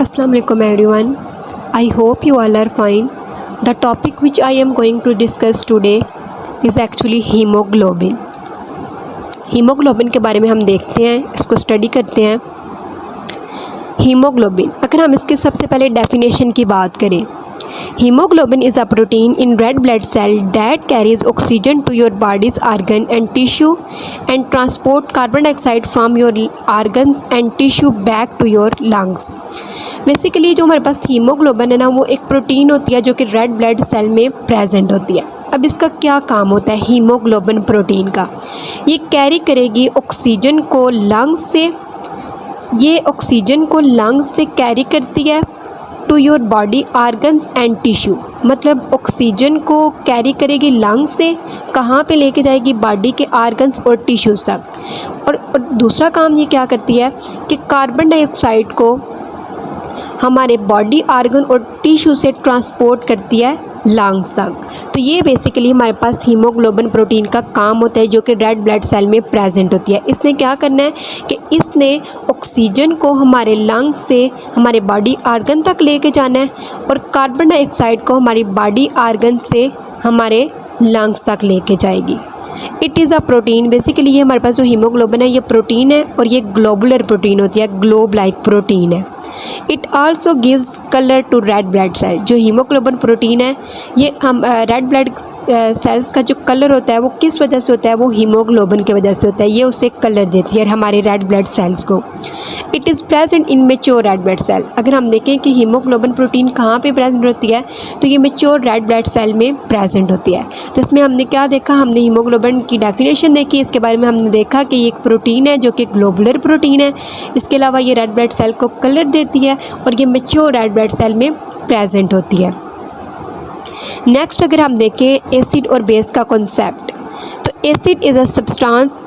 Assalamu alaikum everyone. I hope you all are fine. The topic which I am going to discuss today is actually hemoglobin. Haemoglobin के बारे में हम देखते हैं, इसको study करते हैं। हीमोग्लोबिन, अगर हम इसके सबसे पहले डेफिनेशन की बात करें, hemoglobin is a protein in red blood cell that carries oxygen to your body's organ and tissue and transport carbon dioxide from your organs and tissue back to your lungs. Basically जो हमारे पास haemoglobin है ना, वो एक protein होती है जो कि रेड ब्लड सेल में प्रेजेंट होती है। अब इसका क्या काम होता है हीमोग्लोबिन प्रोटीन का? ये कैरी करेगी ऑक्सीजन को लंग्स से, ये ऑक्सीजन को लंग्स से कैरी करती है to your body organs and tissue. मतलब ऑक्सीजन को कैरी करेगी लंग्स से, कहाँ पे लेके जाएगी? बॉडी के आर्गन्स और टिश्यूज़ तक। और दूसरा काम ये क्या करती है कि कार्बन डाइऑक्साइड को हमारे बॉडी आर्गन और टिश्यू से ट्रांसपोर्ट करती है लंग्स तक। तो ये बेसिकली हमारे पास हीमोग्लोबिन प्रोटीन का काम होता है जो कि रेड ब्लड सेल में प्रेजेंट होती है। इसने क्या करना है कि इसने ऑक्सीजन को हमारे लंग्स से हमारे बॉडी आर्गन तक लेके जाना है और कार्बन डाइऑक्साइड को हमारी बॉडी आर्गन से हमारे लंग्स तक लेके जाएगी। It is a protein. Basically ये हमारे पास जो हीमोग्लोबिन है ये प्रोटीन है और ये ग्लोबुलर प्रोटीन होती है, ग्लोब लाइक प्रोटीन है। It also gives colour to red blood cell. जो हीमोग्लोबिन प्रोटीन है ये हम रेड ब्लड सेल्स का जो कलर होता है वो किस वजह से होता है? वो हीमोग्लोबिन की वजह से होता है। ये उसे कलर देती है हमारे रेड ब्लड सेल्स को। It is present in mature red blood cell. अगर हम देखें कि हीमोग्लोबिन प्रोटीन कहाँ पे प्रेजेंट होती है तो ये मेच्योर रेड ब्लड सेल में प्रेजेंट होती है। तो इसमें हमने क्या देखा? हमने हीमोग्लोबिन की डेफिनेशन देखी, इसके बारे में हमने देखा कि ये एक प्रोटीन है जो कि ग्लोबुलर प्रोटीन है। इसके अलावा ये रेड ब्लड सेल को कलर देती है और ये मेच्योर रेड ब्लड सेल में प्रेजेंट होती है। नेक्स्ट अगर हम देखें एसिड और बेस का कॉन्सेप्ट, तो acid is a substance,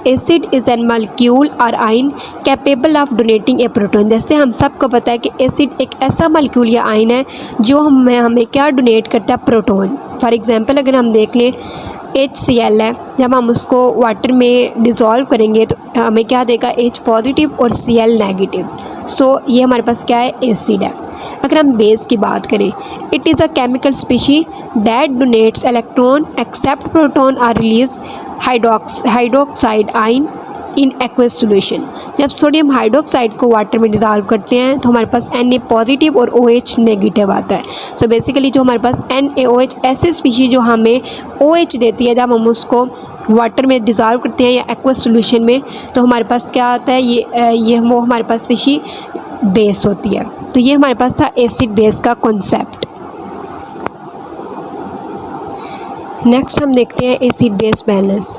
acid is an molecule और ion capable of donating a proton. जैसे हम सबको पता है कि एसिड एक ऐसा मॉलिक्यूल या आयन है जो हमें क्या डोनेट करता है? प्रोटॉन। फॉर एग्जांपल अगर हम देख लें HCl है, जब हम उसको वाटर में डिज़ोल्व करेंगे तो हमें क्या देगा? H पॉजिटिव और Cl नेगेटिव। सो ये हमारे पास क्या है? एसिड है। अगर हम बेस की बात करें, it is a chemical species that donates electron accept proton और release hydroxide ion in aqueous solution. जब सोडियम हाइड्रोक्साइड को वाटर में डिज़ोल्व करते हैं तो हमारे पास Na पॉजिटिव और OH नेगेटिव आता है। सो बेसिकली जो हमारे पास NaOH ऐसी स्पीशी जो हमें OH देती है जब हम उसको वाटर में डिज़ोल्व करते हैं या एक्वस सोल्यूशन में, तो हमारे पास क्या आता है? ये वो हमारे पास स्पीशी बेस होती है। तो ये हमारे पास था एसिड बेस का कॉन्सेप्ट। नेक्स्ट हम देखते हैं acid base balance.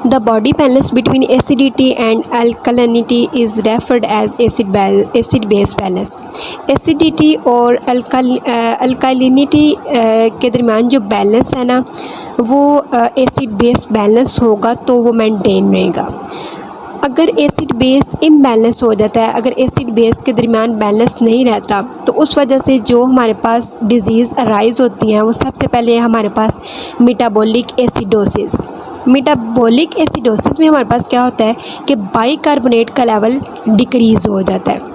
The body balance between acidity and alkalinity is referred as acid base balance. Acidity और अल्कालिनिटी के दरमियान जो बैलेंस है ना, वो एसिड बेस बैलेंस होगा तो वो मेंटेन रहेगा। अगर एसिड बेस इम्बैलेंस हो जाता है, अगर एसिड बेस के दरमियान बैलेंस नहीं रहता, तो उस वजह से जो हमारे पास डिज़ीज़ अराइज़ होती हैं वो सबसे पहले हमारे पास मेटाबॉलिक एसिडोसिस। मेटाबॉलिक एसिडोसिस में हमारे पास क्या होता है कि बाइकार्बोनेट का लेवल डिक्रीज़ हो जाता है।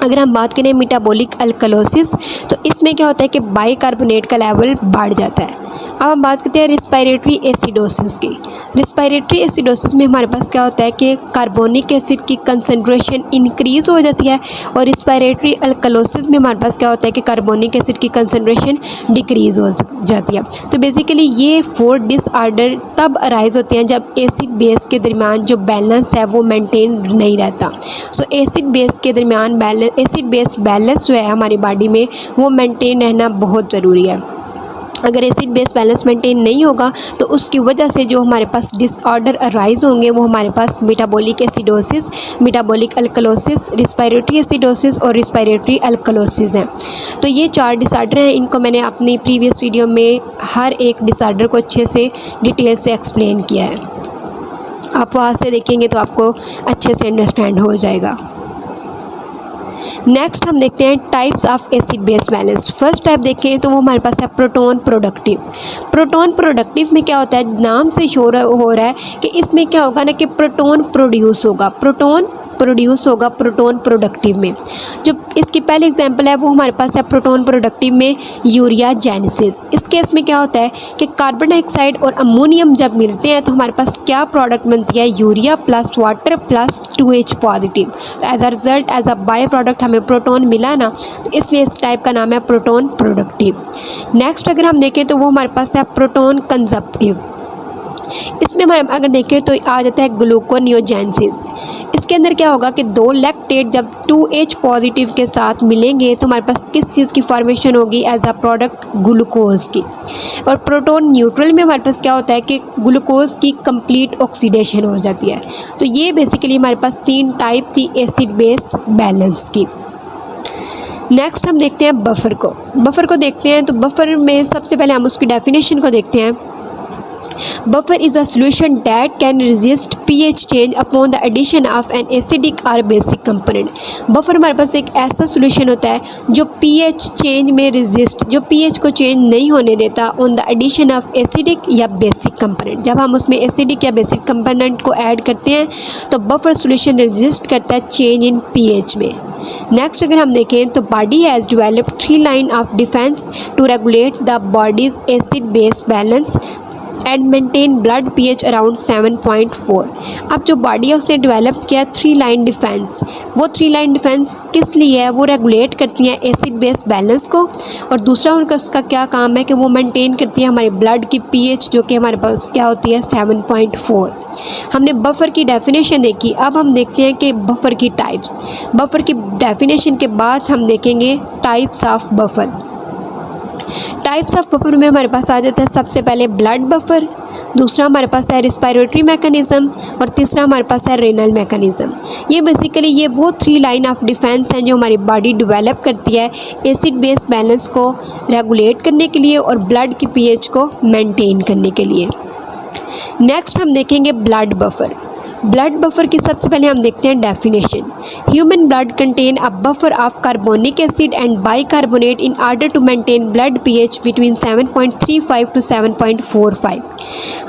अगर हम बात करें मेटाबॉलिक अल्कलोसिस, तो इसमें क्या होता है कि बाइकार्बोनेट का लेवल बढ़ जाता है। अब हम बात करते हैं रिस्पायरेटरी एसिडोसिस की। रिस्पायरेटरी एसिडोसिस में हमारे पास क्या होता है कि कार्बोनिक एसिड की कंसंट्रेशन इंक्रीज़ हो जाती है और रिस्पायरेटरी अल्कलोसिस में हमारे पास क्या होता है कि कार्बोनिक एसिड की कंसंट्रेशन डिक्रीज़ हो जाती है। तो बेसिकली ये 4 डिसऑर्डर तब अराइज होते हैं जब एसिड बेस के दरमियान जो बैलेंस है वो मेंटेन नहीं रहता। सो एसिड बेस के दरमियान एसिड बेस बैलेंस जो है हमारी बॉडी में वो मेंटेन रहना बहुत ज़रूरी है। अगर एसिड बेस बैलेंस मेंटेन नहीं होगा तो उसकी वजह से जो हमारे पास डिसऑर्डर अराइज होंगे वो हमारे पास metabolic acidosis, metabolic alkalosis, respiratory acidosis और रिस्पायरेटरी अल्कलोसिस हैं। तो ये 4 डिसऑर्डर हैं। इनको मैंने अपनी प्रीवियस वीडियो में हर एक डिसऑर्डर को अच्छे से डिटेल से एक्सप्लेन किया है। आप वहाँ से देखेंगे तो आपको अच्छे से अंडरस्टैंड हो जाएगा। नेक्स्ट हम देखते हैं types of acid base balance. First type देखें तो वो हमारे पास है प्रोटॉन प्रोडक्टिव। प्रोटॉन प्रोडक्टिव में क्या होता है, नाम से शो हो रहा है कि इसमें क्या होगा ना कि प्रोटॉन प्रोड्यूस होगा। प्रोटॉन प्रोड्यूस होगा प्रोटॉन प्रोडक्टिव में। जो इसकी पहले एग्जांपल है वो हमारे पास है प्रोटॉन प्रोडक्टिव में यूरिया जेनेसिस। इस केस में क्या होता है कि कार्बन डाइऑक्साइड और अमोनियम जब मिलते हैं तो हमारे पास क्या प्रोडक्ट बनती है, urea plus water plus 2H positive. तो as a result as a by product हमें प्रोटॉन मिला ना, तो इसलिए इस टाइप का नाम है प्रोटॉन प्रोडक्टिव। नेक्स्ट अगर हम देखें तो वो हमारे पास है प्रोटॉन कंजप्टिव। इसमें हमारे अगर देखें तो आ जाता है ग्लूकोनियोजेनेसिस। इसके अंदर क्या होगा कि दो लैक्टेट जब 2H पॉजिटिव के साथ मिलेंगे तो हमारे पास किस चीज़ की फॉर्मेशन होगी, एज अ प्रोडक्ट ग्लूकोज की। और प्रोटॉन न्यूट्रल में हमारे पास क्या होता है कि ग्लूकोज की कंप्लीट ऑक्सीडेशन हो जाती है। तो ये बेसिकली हमारे पास 3 टाइप थी एसिड बेस बैलेंस की। नेक्स्ट हम देखते हैं बफर को देखते हैं। तो बफर में सबसे पहले हम उसकी डेफिनेशन को देखते हैं। Buffer is a solution that can resist pH change upon the addition of an acidic or basic component। Buffer हमारे पास एक ऐसा सोल्यूशन होता है जो pH चेंज में रेजिस्ट, जो pH को चेंज नहीं होने देता on the addition of acidic या बेसिक कंपोनेंट। जब हम उसमें एसिडिक या बेसिक कंपोनेंट को ऐड करते हैं तो बफर सोल्यूशन रेजिस्ट करता है चेंज इन pH में। नेक्स्ट अगर हम देखें तो body has developed 3 line of defence to regulate the body's acid base balance and maintain blood pH around 7.4। अब जो बॉडी है उसने डेवलप किया 3 लाइन डिफेंस। वो 3 लाइन डिफेंस किस लिए है, वो रेगुलेट करती हैं एसिड बेस बैलेंस को, और दूसरा उनका उसका क्या काम है कि वो मेंटेन करती है हमारे ब्लड की pH जो कि हमारे पास क्या होती है 7.4। हमने बफर की डेफिनेशन देखी। अब हम देखते हैं कि बफर की टाइप्स। बफर की डेफिनेशन के बाद हम देखेंगे types of buffer. Types of buffer में हमारे पास आ जाता है सबसे पहले ब्लड बफर, दूसरा हमारे पास है रिस्पायरेटरी मैकेनिज़्म, और तीसरा हमारे पास है रेनल मैकेनिज़्म। ये बेसिकली ये वो 3 लाइन ऑफ डिफेंस हैं जो हमारी बॉडी डेवलप करती है एसिड बेस बैलेंस को रेगुलेट करने के लिए और ब्लड की pH को मेंटेन करने के लिए। नेक्स्ट हम देखेंगे ब्लड बफर। ब्लड बफर की सबसे पहले हम देखते हैं definition. Human blood contain a buffer of carbonic acid and bicarbonate in order to maintain blood pH between 7.35 to 7.45।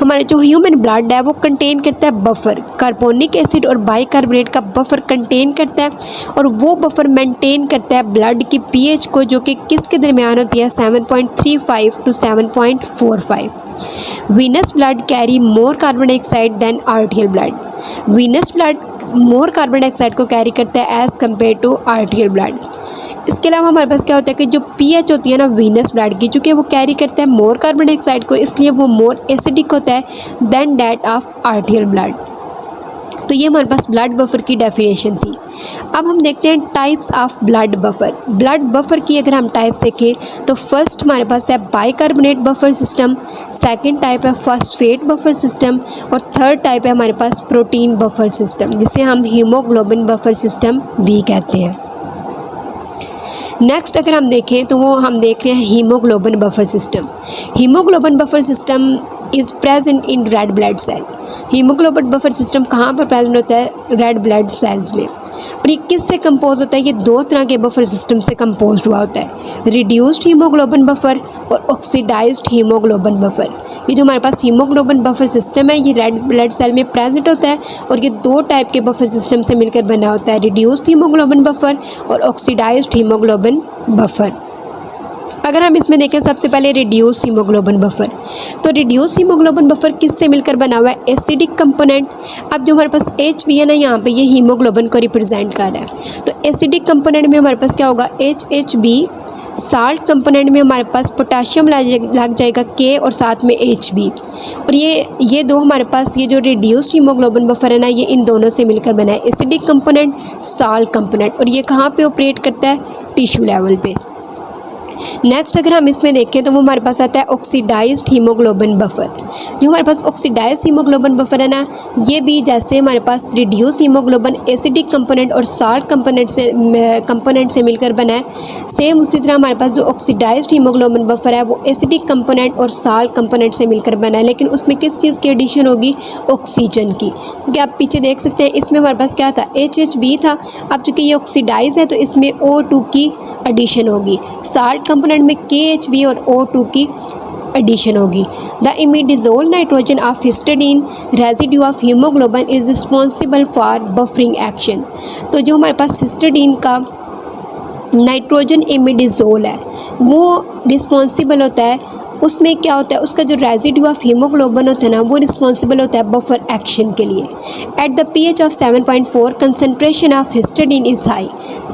हमारा जो ह्यूमन ब्लड है वो कंटेन करता है बफर, कार्बोनिक एसिड और बाइकार्बोनेट का बफर कंटेन करता है, और वो बफर मेंटेन करता है ब्लड की pH को जो कि किसके दरमियान होती है 7.35 to 7.45। Venous blood carry more carbon dioxide than arterial blood. Venous blood more carbon dioxide को कैरी करता है as compare to arterial blood. इसके अलावा हमारे पास क्या होता है कि जो pH होती है ना वीनस ब्लड की, चूँकि वो कैरी करता है मोर कार्बन डाइऑक्साइड को, इसलिए वो मोर एसिडिक होता है than that of arterial blood. तो ये हमारे पास ब्लड बफर की डेफिनेशन थी। अब हम देखते हैं types of blood buffer. Blood buffer की अगर हम टाइप्स देखें तो फर्स्ट हमारे पास है bicarbonate buffer system, second type है फॉस्फेट बफर सिस्टम, और थर्ड टाइप है हमारे पास प्रोटीन बफर सिस्टम, जिसे हम हीमोग्लोबिन बफर सिस्टम भी कहते हैं। नेक्स्ट अगर हम देखें तो वो हम देख रहे हैं haemoglobin buffer system. Haemoglobin buffer system is present in red blood cell. Haemoglobin buffer system कहाँ पर प्रेजेंट होता है, रेड ब्लड सेल्स में। और ये किससे कंपोज होता है, ये 2 तरह के बफर सिस्टम से कंपोज हुआ होता है, रिड्यूस्ड हीमोग्लोबिन बफर और ऑक्सीडाइज्ड हीमोग्लोबिन बफर। ये जो हमारे पास हीमोग्लोबिन बफर सिस्टम है ये रेड ब्लड सेल में प्रेजेंट होता है, और ये 2 टाइप के बफर सिस्टम से मिलकर बना होता है, रिड्यूस्ड हीमोग्लोबिन बफर और ऑक्सीडाइज्ड हीमोग्लोबिन बफर। अगर हम इसमें देखें सबसे पहले रिड्यूस हीमोग्लोबिन बफर, तो रिड्यूस हीमोग्लोबिन बफर किससे मिलकर बना हुआ है, एसिडिक कंपोनेंट। अब जो हमारे पास H भी है ना यहाँ पे, ये हीमोग्लोबिन को रिप्रेजेंट कर रहा है। तो एसिडिक कंपोनेंट में हमारे पास क्या होगा HHB, साल्ट कंपोनेंट में हमारे पास पोटाशियम लग जाएगा K और साथ में HB। और ये 2 हमारे पास ये जो रिड्यूस्ड हीमोग्लोबिन बफर है ना, ये इन दोनों से मिलकर बना है, एसिडिक कंपोनेंट, साल्ट कंपोनेंट। और ये कहाँ पे ऑपरेट करता है, टिश्यू लेवल पे। नेक्स्ट अगर हम इसमें देखें तो वो हमारे पास आता है ऑक्सीडाइज्ड हीमोग्लोबिन बफर। जो हमारे पास ऑक्सीडाइज्ड हीमोग्लोबिन बफर है ना, ये भी जैसे हमारे पास रिड्यूस हीमोग्लोबिन एसिडिक कंपोनेंट और साल्ट कंपोनेंट से मिलकर बना है, सेम उसी तरह हमारे पास जो ऑक्सीडाइज्ड हीमोग्लोबिन बफर है वो एसिडिक कंपोनेंट और साल्ट कंपोनेंट से मिलकर बना है, लेकिन उसमें किस चीज़ की एडिशन होगी, ऑक्सीजन की। क्योंकि आप पीछे देख सकते हैं इसमें हमारे पास क्या था, HHB था। अब चूँकि ये ऑक्सीडाइज है तो इसमें O2 की एडिशन होगी। साल्ट कंपोनेंट में KHB और O2 की एडिशन होगी। The imidazole nitrogen of histidine residue of haemoglobin is responsible for buffering action. तो जो हमारे पास हिस्टिडीन का नाइट्रोजन इमिडाज़ोल है वो रिस्पॉन्सिबल होता है, उसमें क्या होता है, उसका जो रेजिड्यू ऑफ हीमोग्लोबिन होता है ना वो रिस्पॉन्सिबल होता है बफर एक्शन के लिए। At the pH of 7.4 concentration of histidine is high.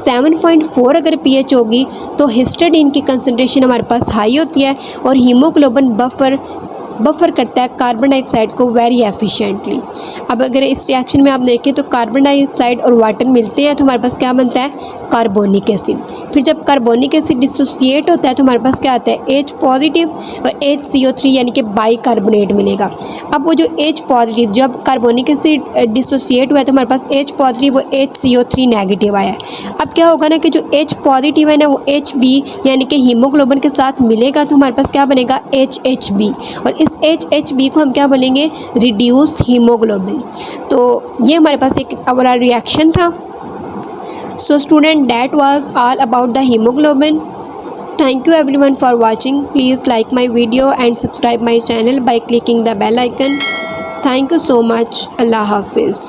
7.4 अगर pH होगी तो हिस्टिडीन की कंसनट्रेशन हमारे पास हाई होती है और हीमोग्लोबिन बफर करता है कार्बन डाइऑक्साइड को वेरी एफिशिएंटली। अब अगर इस रिएक्शन में आप देखें तो कार्बन डाइऑक्साइड और वाटर मिलते हैं तो हमारे पास क्या बनता है, कार्बोनिक एसिड। फिर जब कार्बोनिक एसिड डिसोसिएट होता है तो हमारे पास क्या आता है, H पॉजिटिव और HCO3 यानी कि बाइकार्बोनेट मिलेगा। अब वो जो H पॉजिटिव, जब कार्बोनिक एसिड डिसोसिएट हुआ है तो हमारे पास H पॉजिटिव और HCO3 नेगेटिव आया है। अब क्या होगा ना कि जो H पॉजिटिव है ना वो HB यानी कि हीमोग्लोबिन के साथ मिलेगा तो हमारे पास क्या बनेगा, HHB, और इस HHB को हम क्या बोलेंगे, रिड्यूस्ड हीमोग्लोबिन। तो ये हमारे पास एक हमारा रिएक्शन था। So student, that was all about the hemoglobin. Thank you everyone for watching. Please like my video and subscribe my channel by clicking the bell icon. Thank you so much. Allah Hafiz.